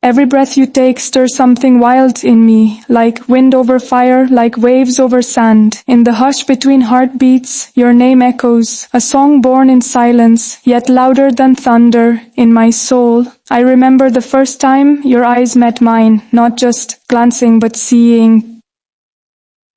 Every breath you take stirs something wild in me, like wind over fire, like waves over sand. In the hush between heartbeats, your name echoes, a song born in silence, yet louder than thunder in my soul. I remember the first time your eyes met mine, not just glancing but seeing,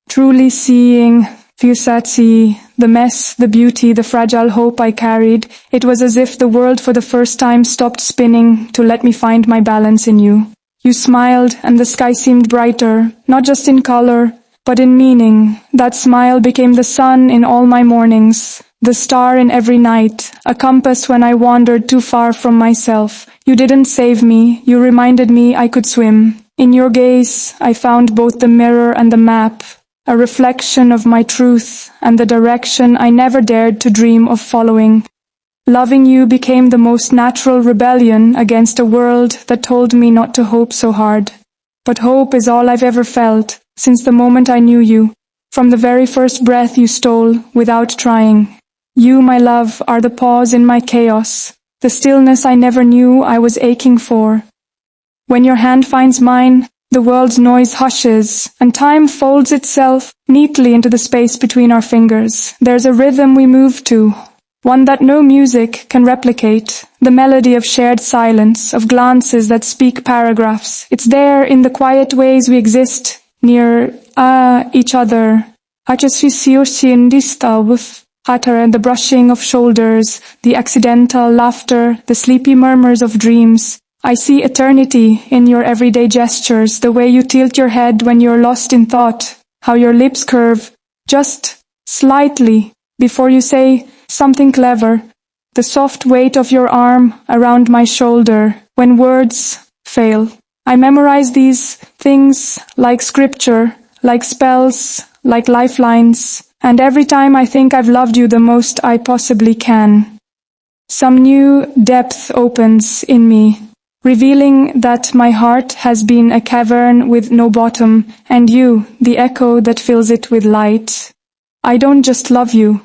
truly seeing. Fusati, the mess, the beauty, the fragile hope I carried. It was as if the world for the first time stopped spinning to let me find my balance in you. You smiled and the sky seemed brighter, not just in color, but in meaning. That smile became the sun in all my mornings, the star in every night, a compass when I wandered too far from myself. You didn't save me, you reminded me I could swim. In your gaze, I found both the mirror and the map, a reflection of my truth and the direction I never dared to dream of following. Loving you became the most natural rebellion against a world that told me not to hope so hard. But hope is all I've ever felt since the moment I knew you, from the very first breath you stole without trying. You, my love, are the pause in my chaos, the stillness I never knew I was aching for. When your hand finds mine, the world's noise hushes, and time folds itself neatly into the space between our fingers. There's a rhythm we move to, one that no music can replicate, the melody of shared silence, of glances that speak paragraphs. It's there in the quiet ways we exist near each other. The brushing of shoulders, the accidental laughter, the sleepy murmurs of dreams. I see eternity in your everyday gestures, the way you tilt your head when you're lost in thought, how your lips curve just slightly before you say something clever, the soft weight of your arm around my shoulder when words fail. I memorize these things like scripture, like spells, like lifelines, and every time I think I've loved you the most I possibly can, some new depth opens in me, revealing that my heart has been a cavern with no bottom, and you, the echo that fills it with light. I don't just love you,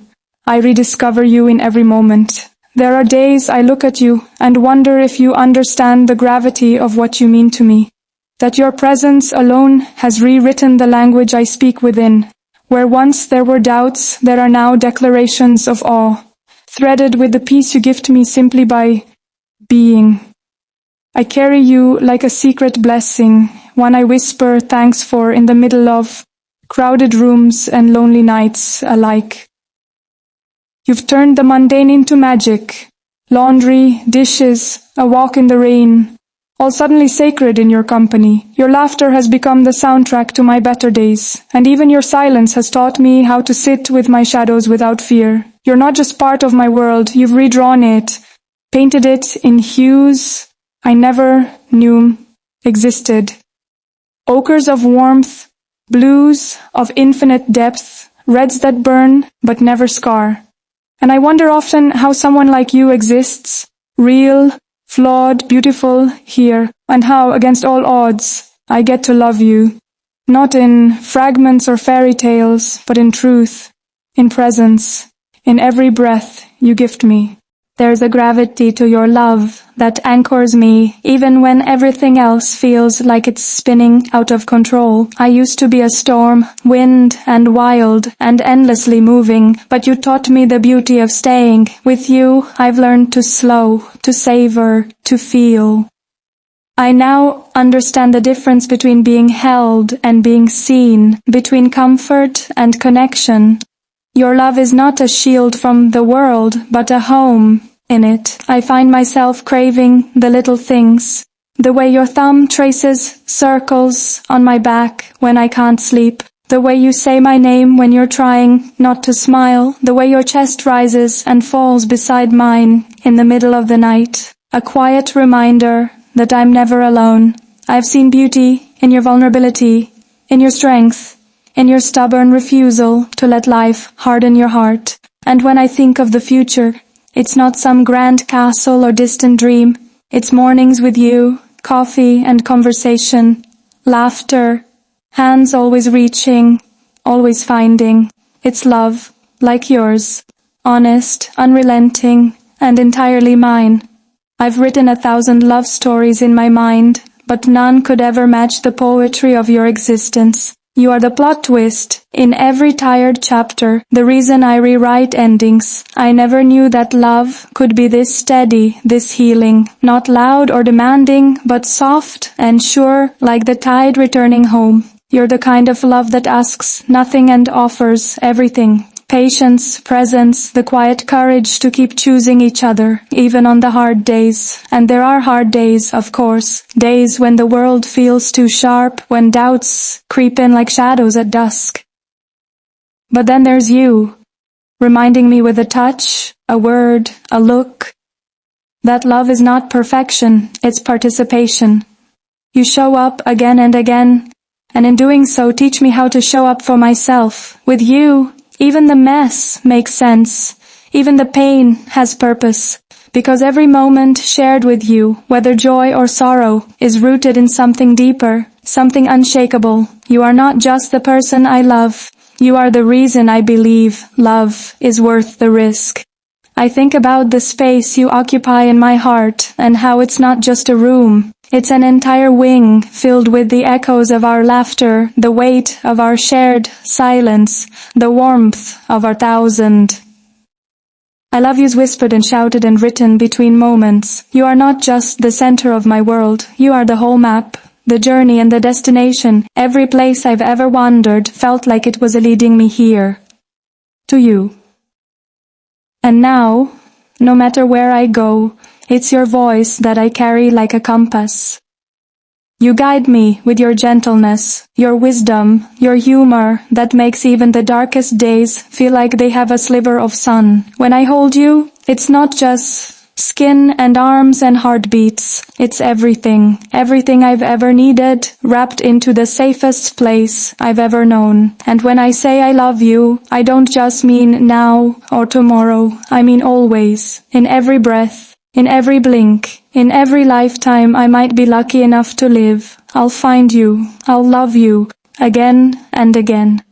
I rediscover you in every moment. There are days I look at you and wonder if you understand the gravity of what you mean to me, that your presence alone has rewritten the language I speak within. Where once there were doubts, there are now declarations of awe, threaded with the peace you gift me simply by being. I carry you like a secret blessing, one I whisper thanks for in the middle of crowded rooms and lonely nights alike. You've turned the mundane into magic. Laundry, dishes, a walk in the rain, all suddenly sacred in your company. Your laughter has become the soundtrack to my better days, and even your silence has taught me how to sit with my shadows without fear. You're not just part of my world, you've redrawn it, painted it in hues I never knew existed. Ochres of warmth, blues of infinite depth, reds that burn but never scar. And I wonder often how someone like you exists, real, flawed, beautiful here, and how, against all odds, I get to love you. Not in fragments or fairy tales, but in truth, in presence, in every breath you gift me. There's a gravity to your love that anchors me, even when everything else feels like it's spinning out of control. I used to be a storm, wind and wild and endlessly moving, but you taught me the beauty of staying. With you, I've learned to slow, to savor, to feel. I now understand the difference between being held and being seen, between comfort and connection. Your love is not a shield from the world, but a home in it. I find myself craving the little things, the way your thumb traces circles on my back when I can't sleep, the way you say my name when you're trying not to smile, the way your chest rises and falls beside mine in the middle of the night. A quiet reminder that I'm never alone. I've seen beauty in your vulnerability, in your strength, in your stubborn refusal to let life harden your heart. And when I think of the future, it's not some grand castle or distant dream. It's mornings with you, coffee and conversation, laughter, hands always reaching, always finding. It's love, like yours, honest, unrelenting, and entirely mine. I've written 1,000 love stories in my mind, but none could ever match the poetry of your existence. You are the plot twist in every tired chapter, the reason I rewrite endings. I never knew that love could be this steady, this healing, not loud or demanding, but soft and sure, like the tide returning home. You're the kind of love that asks nothing and offers everything. Patience, presence, the quiet courage to keep choosing each other, even on the hard days. And there are hard days, of course. Days when the world feels too sharp, when doubts creep in like shadows at dusk. But then there's you, reminding me with a touch, a word, a look, that love is not perfection, it's participation. You show up again and again, and in doing so teach me how to show up for myself. With you, even the mess makes sense. Even the pain has purpose. Because every moment shared with you, whether joy or sorrow, is rooted in something deeper, something unshakable. You are not just the person I love. You are the reason I believe love is worth the risk. I think about the space you occupy in my heart and how it's not just a room. It's an entire wing filled with the echoes of our laughter, the weight of our shared silence, the warmth of our thousand I love yous whispered and shouted and written between moments. You are not just the center of my world. You are the whole map, the journey and the destination. Every place I've ever wandered felt like it was leading me here, to you. And now, no matter where I go, it's your voice that I carry like a compass. You guide me with your gentleness, your wisdom, your humor that makes even the darkest days feel like they have a sliver of sun. When I hold you, it's not just skin and arms and heartbeats. It's everything. Everything I've ever needed, wrapped into the safest place I've ever known. And when I say I love you, I don't just mean now or tomorrow. I mean always, in every breath, in every blink, in every lifetime I might be lucky enough to live. I'll find you. I'll love you again and again.